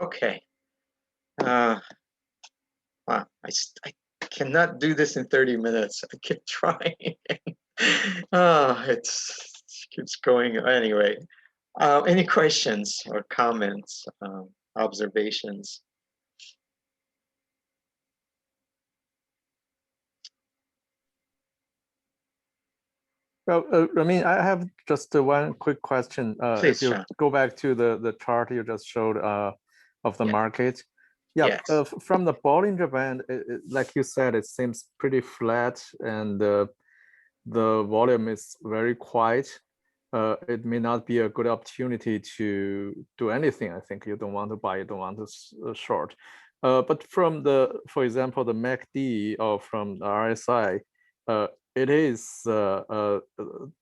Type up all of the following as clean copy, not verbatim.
Okay. Wow. I cannot do this in 30 minutes. I keep trying. It keeps going. Anyway, any questions or comments, observations? Well, I mean, I have just one quick question. Please, If you Sean. go back to the chart you just showed of the market, yeah, Yes. from the Bollinger Band, like you said, it seems pretty flat, and the volume is very quiet. It may not be a good opportunity to do anything. I think you don't want to buy, you don't want to short. But from for example, the MACD or from the RSI, it is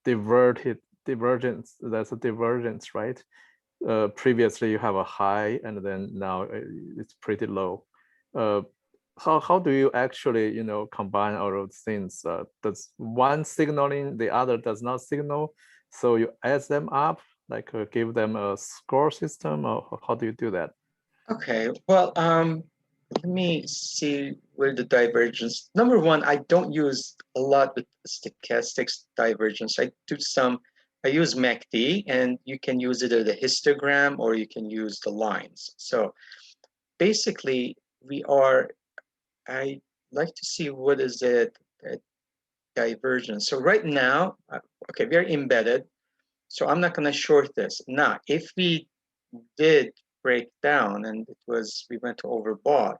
divergence. That's a divergence, right? Previously you have a high, and then now it's pretty low. How do you actually combine all those things? Does one signaling, the other does not signal, so you add them up, like give them a score system, or how do you do that? Okay. Well, let me see where the divergence. Number one, I don't use a lot with stochastics divergence. I use MACD, and you can use either the histogram or you can use the lines. So basically, I like to see what is it divergence. So right now, okay, we are embedded. So I'm not going to short this. Now, if we did break down and we went to overbought,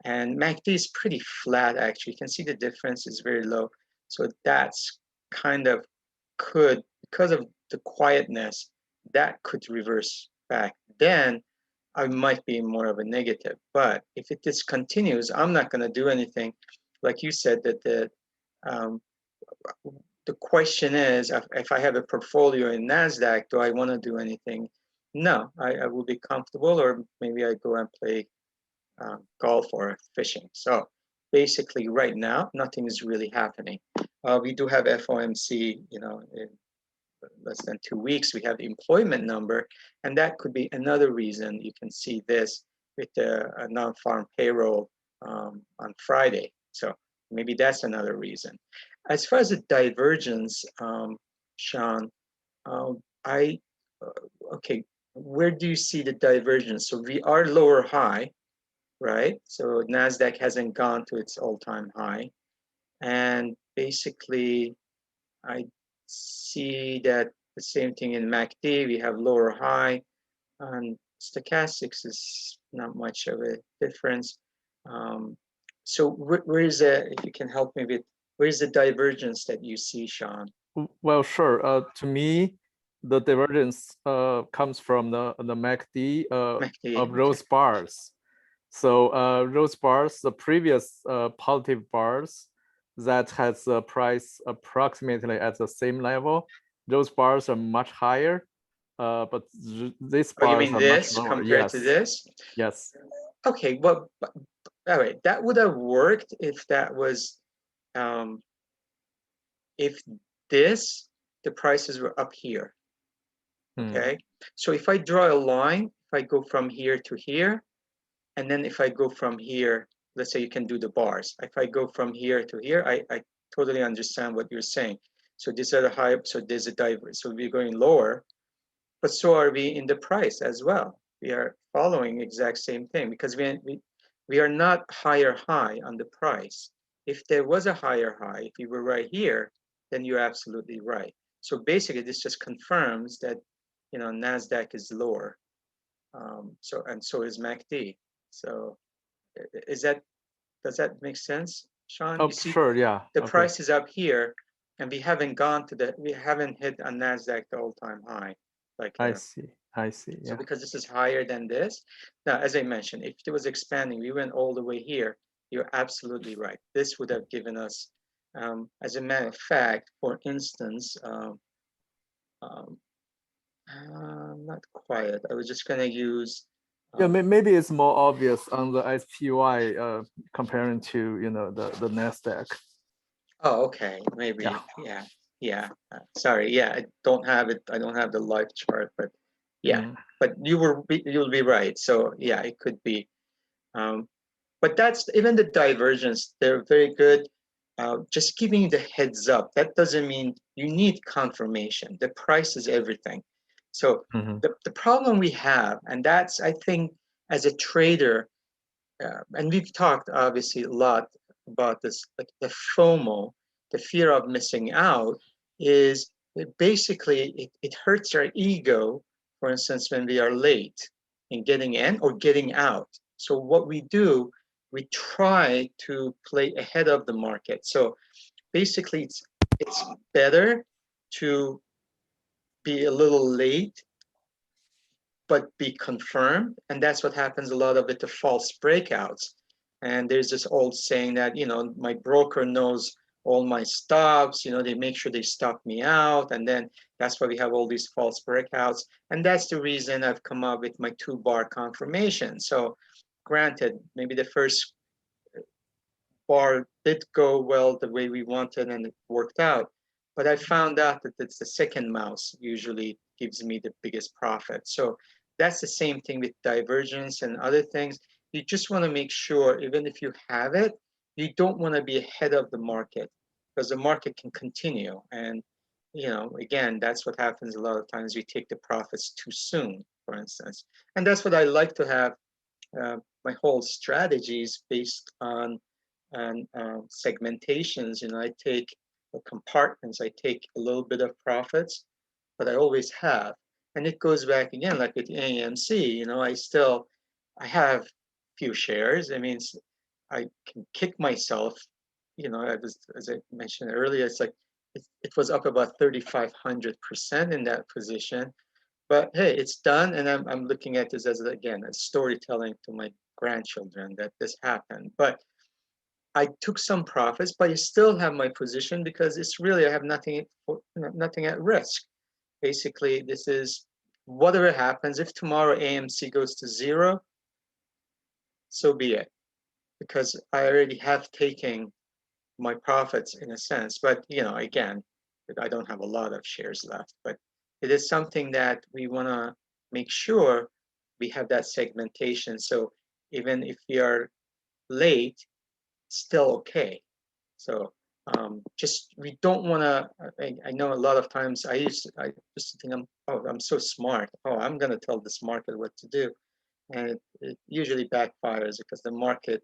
and MACD is pretty flat actually. You can see the difference is very low. So that's kind of because of the quietness, that could reverse back. Then I might be more of a negative. But if it just continues, I'm not going to do anything. Like you said, that um, the question is, if I have a portfolio in NASDAQ, do I want to do anything? No, I will be comfortable, or maybe I go and play golf or fishing. So basically right now, nothing is really happening. We do have FOMC, in less than 2 weeks. We have the employment number, and that could be another reason. You can see this with the non-farm payroll on Friday. So maybe that's another reason. As far as the divergence, Sean, I okay, where do you see the divergence? So we are lower high, right? So NASDAQ hasn't gone to its all-time high. And basically, I see that the same thing in MACD, we have lower high, and stochastics is not much of a difference. So where is if you can help me with, where is the divergence that you see, Sean? Well, sure. To me, the divergence comes from the MACD MACD, of okay. those bars. So those bars, the previous positive bars that has the price approximately at the same level, those bars are much higher, but these Oh, you bars mean are much this lower. compared to Yes, this? yes. Okay, well, all right, that would have worked if that was, if the prices were up here, okay? So if I draw a line, if I go from here to here, and then if I go from here, let's say you can do the bars. If I go from here to here, I totally understand what you're saying. So these are the high, so there's a divergence. So we're going lower, but so are we in the price as well. We are following exact same thing because we are not higher high on the price. If there was a higher high, if you were right here, then you're absolutely right. So basically, this just confirms that NASDAQ is lower. So is MACD. So does that make sense, Sean? Oh, You see, sure, yeah. the Okay. price is up here, and we haven't hit on NASDAQ the all-time high. I see. So Yeah. because this is higher than this, now as I mentioned, if it was expanding, we went all the way here. You're absolutely right. This would have given us, as a matter of fact, for instance, not quiet. I was just gonna use. Yeah, maybe it's more obvious on the SPY comparing to the Nasdaq. Oh, okay, maybe. Yeah. Yeah. Sorry. Yeah, I don't have it. I don't have the live chart, but Yeah, but you'll be right. So yeah, it could be. But that's even the divergence. They're very good. Just giving you the heads up. That doesn't mean you need confirmation. The price is everything. So the problem we have, and that's I think as a trader, and we've talked obviously a lot about this, like the FOMO, the fear of missing out, is basically it hurts our ego, for instance, when we are late in getting in or getting out. So what we do, we try to play ahead of the market. So basically it's better to be a little late but be confirmed. And that's what happens a lot of it, the false breakouts. And there's this old saying that, my broker knows all my stops, they make sure they stop me out. And then that's why we have all these false breakouts. And that's the reason I've come up with my 2-bar confirmation. So granted, maybe the first bar did go well the way we wanted and it worked out. But I found out that it's the second mouse usually gives me the biggest profit. So that's the same thing with divergence and other things. You just want to make sure, even if you have it, you don't want to be ahead of the market because the market can continue. And, again, that's what happens a lot of times. We take the profits too soon, for instance. And that's what I like to have my whole strategies based on segmentations. I take compartments. I take a little bit of profits, but I always have. And it goes back again, like with AMC. I have few shares. I mean, I can kick myself. As I mentioned earlier, it's like it was up about 3,500% in that position. But hey, it's done, and I'm looking at this as again a storytelling to my grandchildren that this happened. But I took some profits, but I still have my position because it's really I have nothing at risk. Basically, this is whatever happens. If tomorrow AMC goes to zero, so be it, because I already have taken my profits in a sense. But again, I don't have a lot of shares left. But it is something that we want to make sure we have that segmentation. So even if we are late, still okay. So just we don't want to. I know a lot of times I used to think I'm so smart. Oh, I'm going to tell this market what to do, and it usually backfires because the market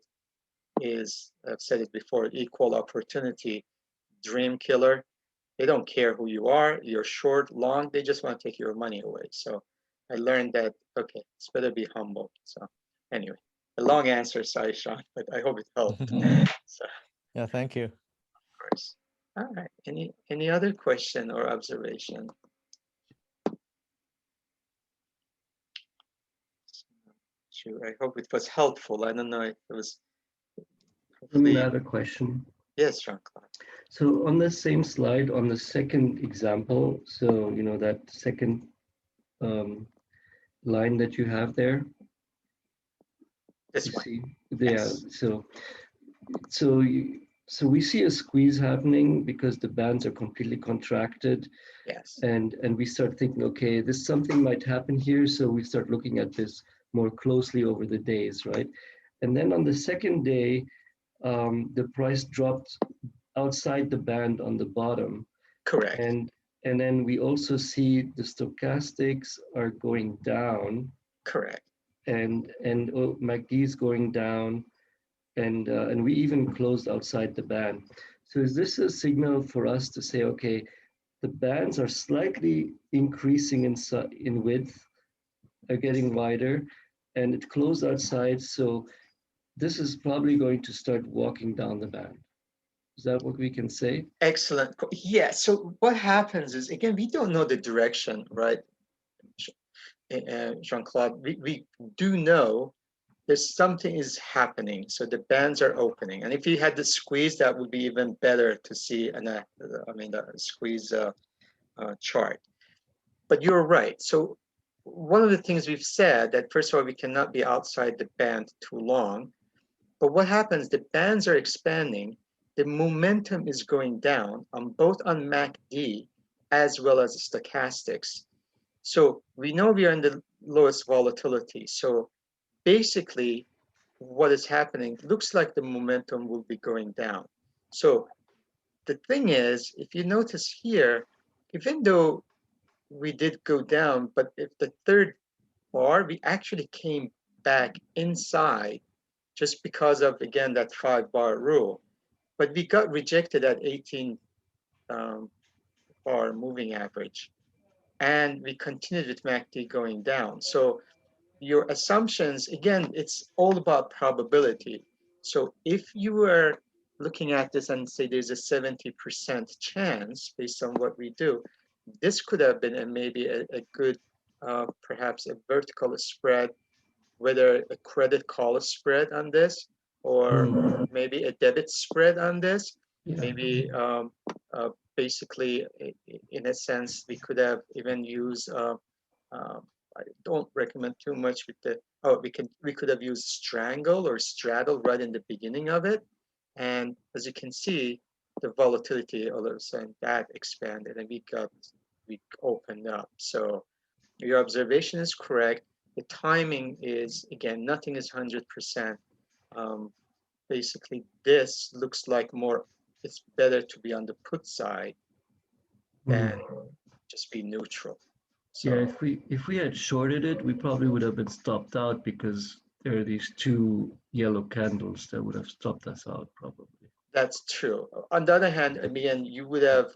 is, I've said it before, equal opportunity dream killer. They don't care who you are, you're short, long, they just want to take your money away. So I learned that, okay, it's better be humble. So anyway, a long answer, sorry, Sean, but I hope it helped. So, Yeah, thank you. of course. All right, any other question or observation? Sure, I hope it was helpful. I don't know if it was. Another question. Yes, Jean-Claude. So on the same slide, on the second example, so that second line that you have there. This one. See, Yes. So we see a squeeze happening because the bands are completely contracted. Yes. And we start thinking, okay, this something might happen here. So we start looking at this more closely over the days, right? And then on the second day, the price dropped outside the band on the bottom. Correct. And then we also see the stochastics are going down. Correct. And MACD is going down, and we even closed outside the band. So is this a signal for us to say, okay, the bands are slightly increasing in width, are getting wider, and it closed outside. So this is probably going to start walking down the band. Is that what we can say? Excellent. Yeah. So what happens is, again, we don't know the direction, right, Jean-Claude? We do know there's something is happening. So the bands are opening. And if you had the squeeze, that would be even better to see, the squeeze chart. But you're right. So one of the things we've said that, first of all, we cannot be outside the band too long. But what happens, the bands are expanding, the momentum is going down on both on MACD as well as stochastics. So we know we are in the lowest volatility. So basically, what is happening looks like the momentum will be going down. So the thing is, if you notice here, even though we did go down, but if the third bar, we actually came back inside just because of, again, that 5-bar rule. But we got rejected at 18 bar moving average. And we continued with MACD going down. So your assumptions, again, it's all about probability. So if you were looking at this and say there's a 70% chance based on what we do, this could have been maybe a good, perhaps a vertical spread, whether a credit call spread on this or maybe a debit spread on this. Yeah. Maybe basically, in a sense, we could have even used I don't recommend too much with the, oh, we could have used strangle or straddle right in the beginning of it. And as you can see, the volatility all of a sudden that expanded and we opened up. So your observation is correct. The timing is, again, nothing is 100%. Basically, this looks like more, it's better to be on the put side than just be neutral. So, Yeah, if we had shorted it, we probably would have been stopped out because there are these two yellow candles that would have stopped us out probably. that's true. On the other hand, again, you would have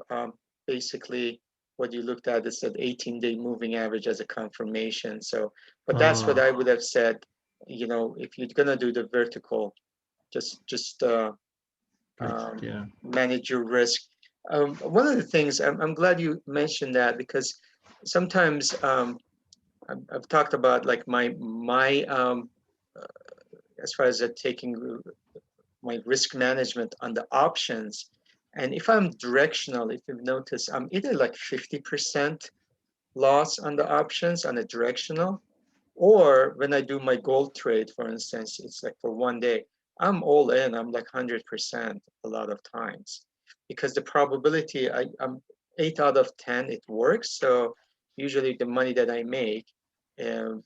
basically what you looked at is that 18-day moving average as a confirmation. So, but that's what I would have said. If you're gonna do the vertical, just Yeah. manage your risk. One of the things I'm glad you mentioned that because sometimes I've talked about like my as far as taking my risk management on the options. And if I'm directional, if you've noticed, I'm either like 50% loss on the options on a directional, or when I do my gold trade, for instance, it's like for one day, I'm all in, I'm like 100% a lot of times. Because the probability, I'm 8 out of 10, it works. So usually the money that I make, um,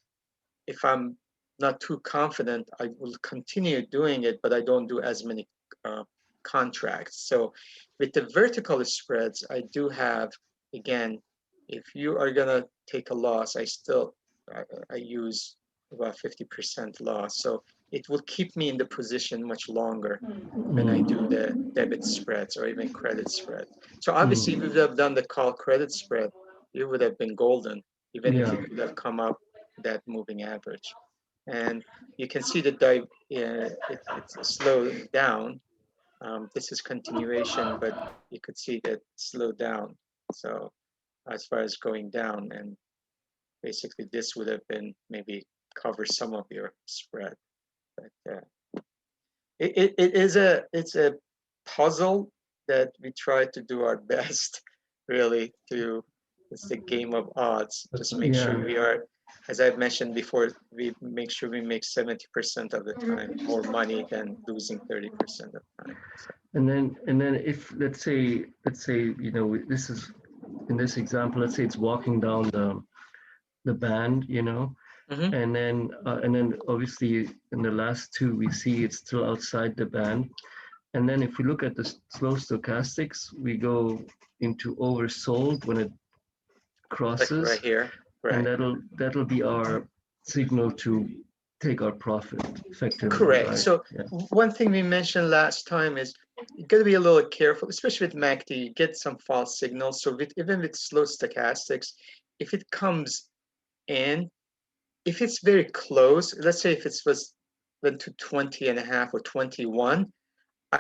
if I'm not too confident, I will continue doing it, but I don't do as many uh, contracts. So with the vertical spreads, I do have, again, if you are gonna take a loss, I use about 50% loss. So it will keep me in the position much longer when I do the debit spreads or even credit spread. So obviously, if you would have done the call credit spread, you would have been golden, even if Yeah. it would have come up that moving average. And you can see the dive, it's slowed down. This is continuation, but you could see that slowed down. So as far as going down, and basically this would have been maybe cover some of your spread. But it's a puzzle that we try to do our best, really, to, it's the game of odds. Just make sure Yeah. we are, as I've mentioned before, we make sure we make 70% of the time more money than losing 30% of the time. So, And then if let's say this is in this example, let's say it's walking down the band, mhm. and then obviously in the last two we see it's still outside the band. And then if we look at the slow stochastics, we go into oversold when it Like right crosses, here, and right? that'll be our signal to take our profit effectively, Correct. right? So Yeah. one thing we mentioned last time is you got to be a little careful, especially with MACD. You get some false signals. So even with slow stochastics, if it comes in, if it's very close, let's say if it was then to 20 and a half or 21,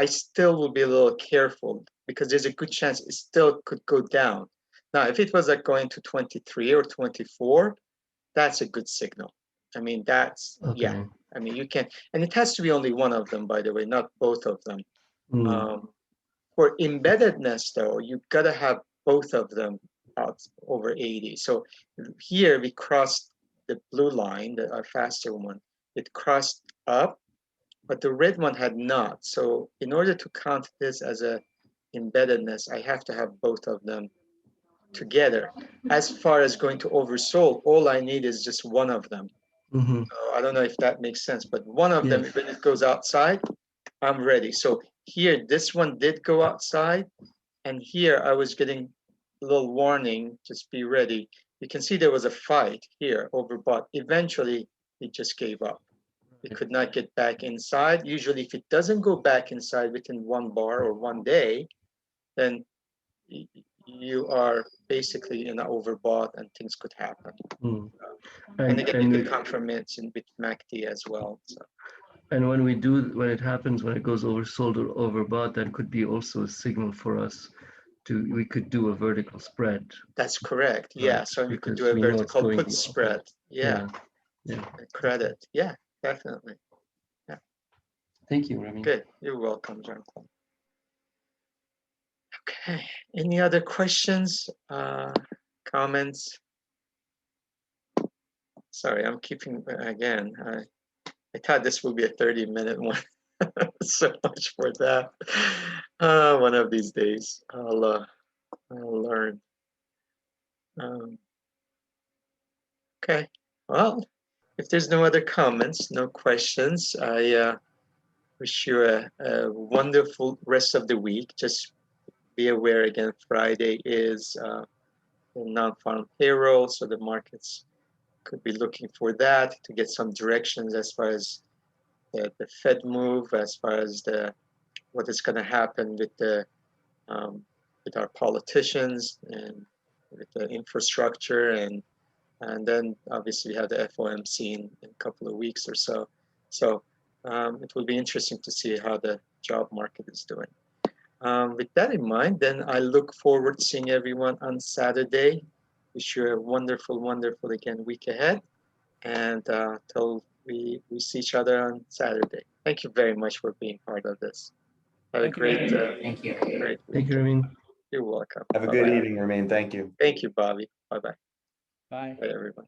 I still will be a little careful because there's a good chance it still could go down. Now, if it was like going to 23 or 24, that's a good signal. I mean, yeah. Okay. I mean, you can, and it has to be only one of them, by the way, not both of them. Mm. Um, for embeddedness, though, you gotta have both of them out over 80. So here we crossed the blue line, our faster one. It crossed up, but the red one had not. So in order to count this as a embeddedness, I have to have both of them together. As far as going to oversold, all I need is just one of them. Mm-hmm. So I don't know if that makes sense, but one of them, Yes. when it goes outside, I'm ready. So here, this one did go outside, and here I was getting a little warning, just be ready. You can see there was a fight here, overbought. Eventually, it just gave up. It could not get back inside. Usually, if it doesn't go back inside within one bar or one day, then you are basically in an overbought and things could happen. Mm. And again, you could we- confirm it with MACD as well. So and when it happens, when it goes oversold or overbought, that could be also a signal for us we could do a vertical spread. that's correct. Yeah. Right, So you could because do a we know it's vertical going put the spread. opposite. Yeah. Yeah. Credit. Yeah, definitely. Thank you, Remy. Good. You're welcome, Jonathan. Okay. Any other questions, comments? Sorry, I'm keeping, again, I thought this would be a 30-minute one. So much for that. One of these days, I'll learn. Okay. Well, if there's no other comments, no questions, I wish you a wonderful rest of the week. Just be aware again, Friday is the non-farm payroll, so the markets could be looking for that to get some directions as far as the Fed move, as far as what is going to happen with our politicians and with the infrastructure, and then obviously we have the FOMC in a couple of weeks or so. So it will be interesting to see how the job market is doing. With that in mind, then I look forward to seeing everyone on Saturday. Wish you a wonderful, wonderful again week ahead, and till we see each other on Saturday. Thank you very much for being part of this. Have a great, Thank you. great Thank you, weekend. Remy. You're welcome. Have a Bye-bye. good evening, Romain. Thank you. Thank you, Bobby. Bye-bye. Bye. Bye, everyone.